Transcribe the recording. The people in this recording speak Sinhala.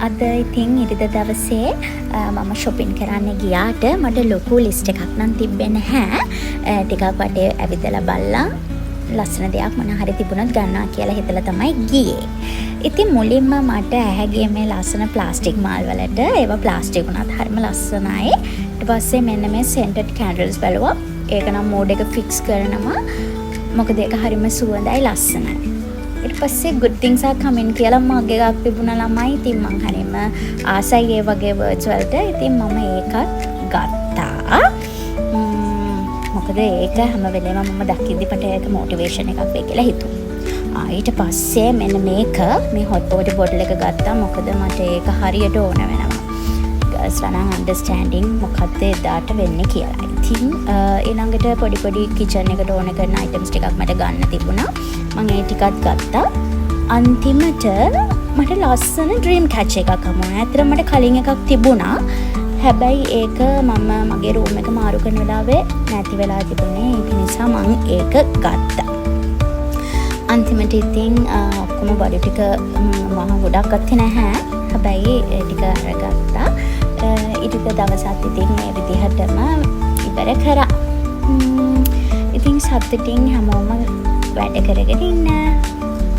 අද ඉතින් ඉරිදා දවසේ මම shopping කරන්න ගියාට මට ලොකු list එකක් නම් තිබ්බේ නැහැ. ටිකක් වටේ ඇවිදලා බලලා ලස්සන දෙයක් මොන හරි තිබුණොත් ගන්නවා කියලා හිතලා තමයි ගියේ. ඉතින් මුලින්ම මට ඇහැ ගියේ මේ ලස්සන ප්ලාස්ටික් මාල් වලට. ඒවා ප්ලාස්ටික් වුණත් හරිම ලස්සනයි. ඊට පස්සේ මෙන්න මේ scented candles බලුවා. ඒක නම් mood එක fix කරනවා. මොකද ඒක හරිම සුවඳයි ලස්සනයි. ඊට පස්සේ good things are coming කියලා මග් එකක් තිබුණා ළමයි. ඉතින් මං හරිම ආසයි ඒ වගේ words වලට. ඉතින් මම ඒකත් ගත්තා. මොකද ඒක හැම වෙලේම මම දකිද්දි මට ඒක motivation එකක් වෙයි කියලා හිතුවා. ඊට පස්සේ මෙන්න මේක මේ hot water bottle එක ගත්තා. මොකද මට ඒක හරියට ඕන වෙනවා. girls running understanding මොකක්ද එදාට වෙන්නේ කියලා. ඉතින් ඊළඟට පොඩි kitchen එකට ඕන කරන items ටිකක් මට ගන්න තිබුණා. මම ඒ ටිකත් ගත්තා. අන්තිමට මට ලස්සන dream catch එකක් හමුණා. ඇත්තටම මට කලින් එකක් තිබුණා. හැබැයි ඒක මම මගේ room එක මාරු කරන වෙලාවේ නැති වෙලා තිබුණේ. ඒක නිසා මම ඒක ගත්තා. අන්තිමට ඉතින් ඔක්කොම බඩු ටික මම ගොඩක් ගත්තේ නැහැ. හැබැයි ඒ ටික අරගත්තා. ඊට දවසත් ඉතින් මේ විදිහටම ඉවර කරා. ඉතින් සතුටින් හැමෝම වැඩ කරගෙන ඉන්න.